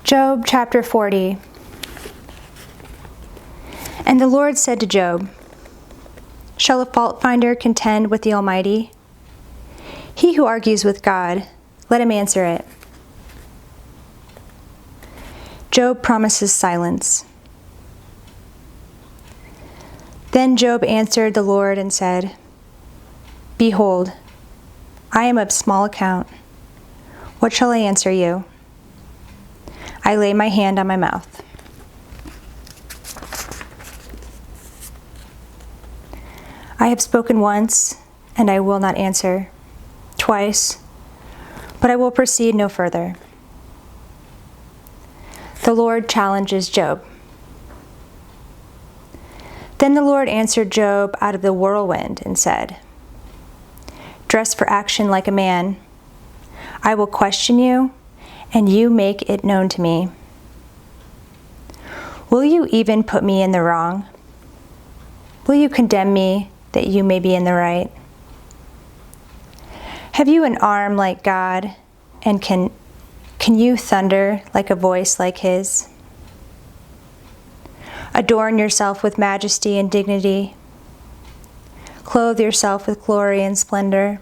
Job chapter 40. And the Lord said to Job, "Shall a fault finder contend with the Almighty? He who argues with God, let him answer it." Job promises silence. Then Job answered the Lord and said, "Behold, I am of small account. What shall I answer you? I lay my hand on my mouth." I have spoken once, and I will not answer, twice, but I will proceed no further. The Lord challenges Job. Then the Lord answered Job out of the whirlwind and said, "Dress for action like a man. I will question you, and you make it known to me. Will you even put me in the wrong? Will you condemn me that you may be in the right? Have you an arm like God, and can you thunder like a voice like his? Adorn yourself with majesty and dignity. Clothe yourself with glory and splendor.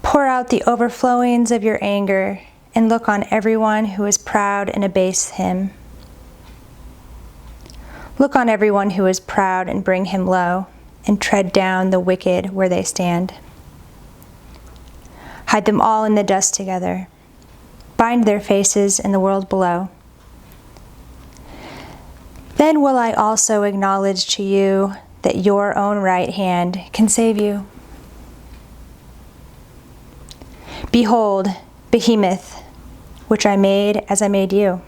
Pour out the overflowings of your anger and look on everyone who is proud and abase him. Look on everyone who is proud and bring him low, and tread down the wicked where they stand. Hide them all in the dust together. Bind their faces in the world below. Then will I also acknowledge to you that your own right hand can save you. Behold, Behemoth, which I made as I made you.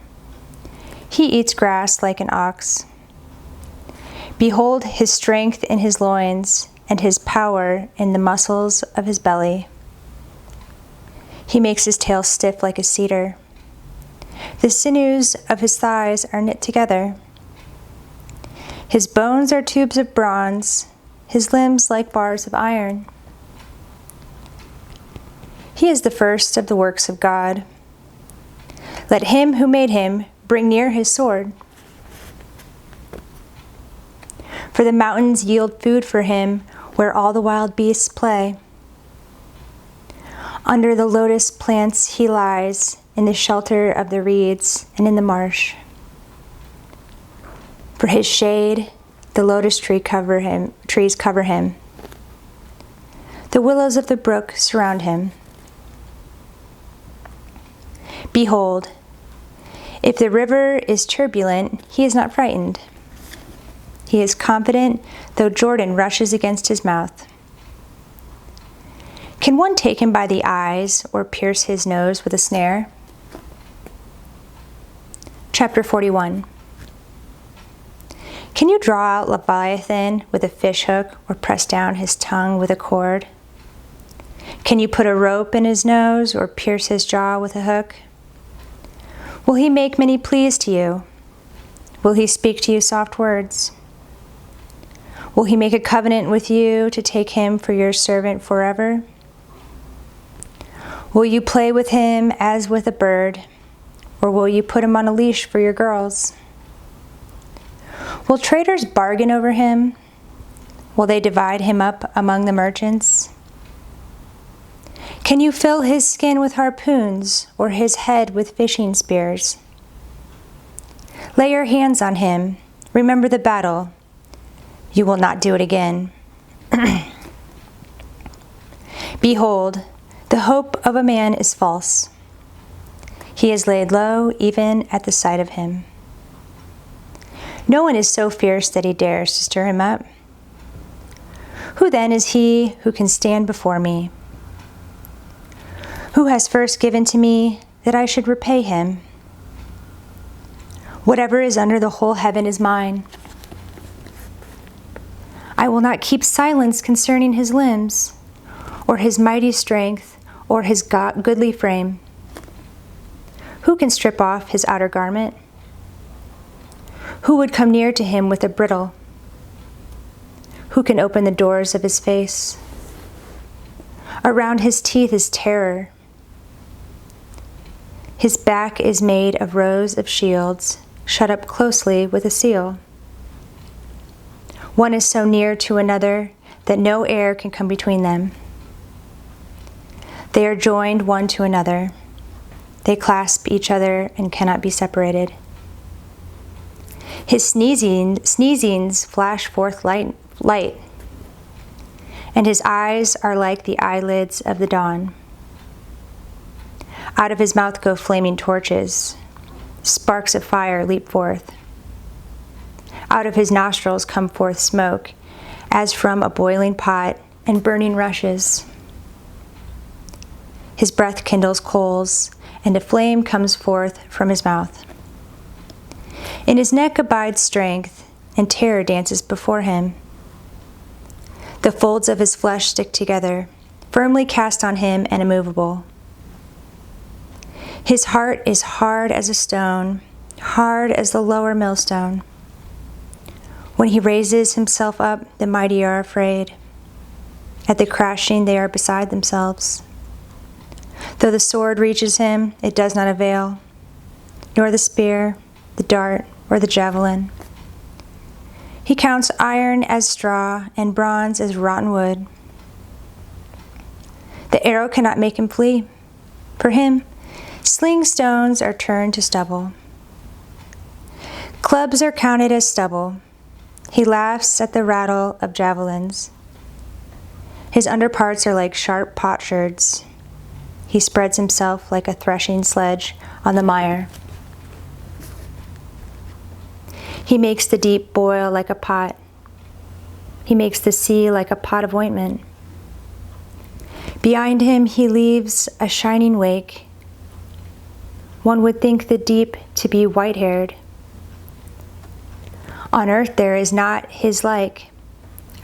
He eats grass like an ox. Behold his strength in his loins, and his power in the muscles of his belly. He makes his tail stiff like a cedar. The sinews of his thighs are knit together. His bones are tubes of bronze, his limbs like bars of iron. He is the first of the works of God. Let him who made him bring near his sword. For the mountains yield food for him, where all the wild beasts play. Under the lotus plants he lies, in the shelter of the reeds and in the marsh. For his shade, the lotus trees cover him. The willows of the brook surround him. Behold, if the river is turbulent, he is not frightened. He is confident, though Jordan rushes against his mouth. Can one take him by the eyes or pierce his nose with a snare? Chapter 41. Can you draw out Leviathan with a fishhook or press down his tongue with a cord? Can you put a rope in his nose or pierce his jaw with a hook? Will he make many pleas to you? Will he speak to you soft words? Will he make a covenant with you to take him for your servant forever? Will you play with him as with a bird, or will you put him on a leash for your girls? Will traders bargain over him? Will they divide him up among the merchants? Can you fill his skin with harpoons, or his head with fishing spears? Lay your hands on him. Remember the battle. You will not do it again. Behold, the hope of a man is false. He is laid low even at the sight of him. No one is so fierce that he dares to stir him up. Who then is he who can stand before me? Who has first given to me that I should repay him? Whatever is under the whole heaven is mine. I will not keep silence concerning his limbs, or his mighty strength, or his goodly frame. Who can strip off his outer garment? Who would come near to him with a bridle? Who can open the doors of his face? Around his teeth is terror. His back is made of rows of shields, shut up closely with a seal. One is so near to another that no air can come between them. They are joined one to another. They clasp each other and cannot be separated. His sneezings flash forth light, and his eyes are like the eyelids of the dawn. Out of his mouth go flaming torches. Sparks of fire leap forth. Out of his nostrils come forth smoke, as from a boiling pot, and burning rushes. His breath kindles coals, and a flame comes forth from his mouth. In his neck abides strength, and terror dances before him. The folds of his flesh stick together, firmly cast on him and immovable. His heart is hard as a stone, hard as the lower millstone. When he raises himself up, the mighty are afraid. At the crashing, they are beside themselves. Though the sword reaches him, it does not avail, nor the spear, the dart, or the javelin. He counts iron as straw and bronze as rotten wood. The arrow cannot make him flee. For him, sling stones are turned to stubble. Clubs are counted as stubble. He laughs at the rattle of javelins. His underparts are like sharp potsherds. He spreads himself like a threshing sledge on the mire. He makes the deep boil like a pot. He makes the sea like a pot of ointment. Behind him he leaves a shining wake. One would think the deep to be white-haired. On earth there is not his like,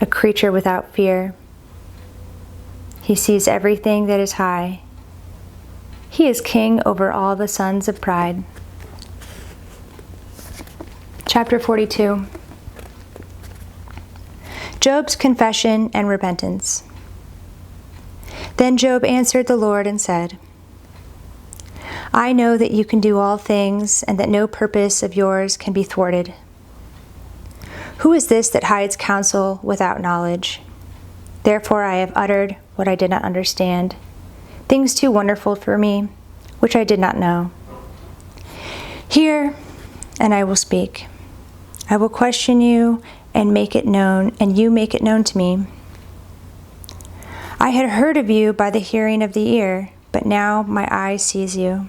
a creature without fear. He sees everything that is high. He is king over all the sons of pride. Chapter 42. Job's confession and repentance. Then Job answered the Lord and said, I know that you can do all things, and that no purpose of yours can be thwarted. Who is this that hides counsel without knowledge? Therefore I have uttered what I did not understand, things too wonderful for me, which I did not know. Hear, and I will speak. I will question you and make it known, and you make it known to me. I had heard of you by the hearing of the ear, but now my eye sees you.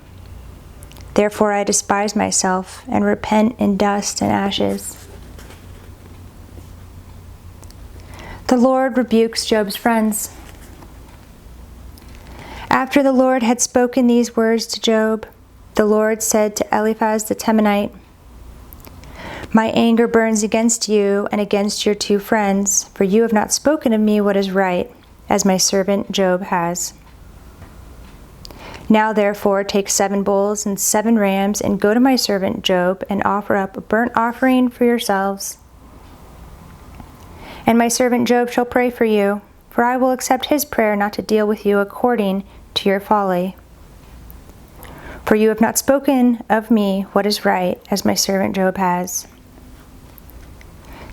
Therefore I despise myself and repent in dust and ashes. The Lord rebukes Job's friends. After the Lord had spoken these words to Job, the Lord said to Eliphaz the Temanite, My anger burns against you and against your two friends, for you have not spoken of me what is right, as my servant Job has. Now therefore take 7 bulls and 7 rams, and go to my servant Job, and offer up a burnt offering for yourselves. And my servant Job shall pray for you, for I will accept his prayer not to deal with you according to your folly. For you have not spoken of me what is right, as my servant Job has.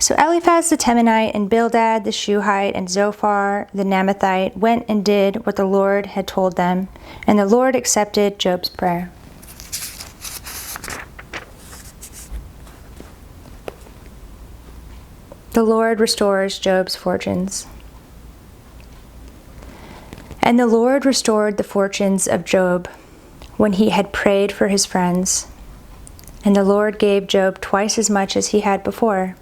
So Eliphaz the Temanite and Bildad the Shuhite and Zophar the Naamathite went and did what the Lord had told them, and the Lord accepted Job's prayer. The Lord restores Job's fortunes. And the Lord restored the fortunes of Job when he had prayed for his friends. And the Lord gave Job twice as much as he had before.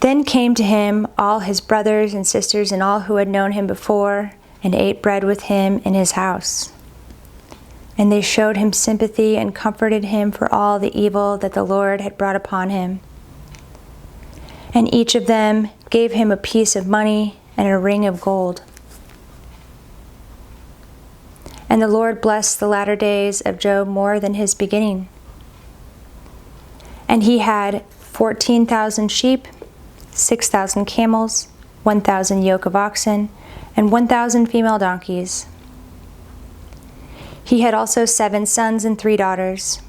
Then came to him all his brothers and sisters and all who had known him before, and ate bread with him in his house. And they showed him sympathy and comforted him for all the evil that the Lord had brought upon him. And each of them gave him a piece of money and a ring of gold. And the Lord blessed the latter days of Job more than his beginning. And he had 14,000 sheep, 6,000 camels, 1,000 yoke of oxen, and 1,000 female donkeys. He had also 7 sons and 3 daughters.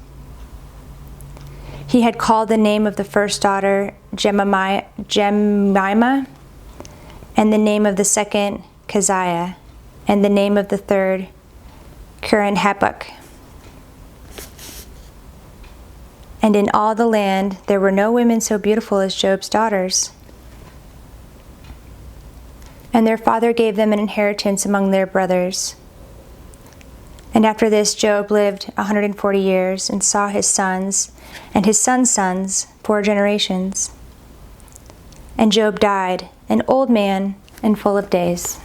He had called the name of the first daughter Jemima, and the name of the second Keziah, and the name of the third Keren-Happuch. And in all the land there were no women so beautiful as Job's daughters. And their father gave them an inheritance among their brothers. And after this Job lived 140 years and saw his sons and his sons' sons 4 generations. And Job died, an old man and full of days.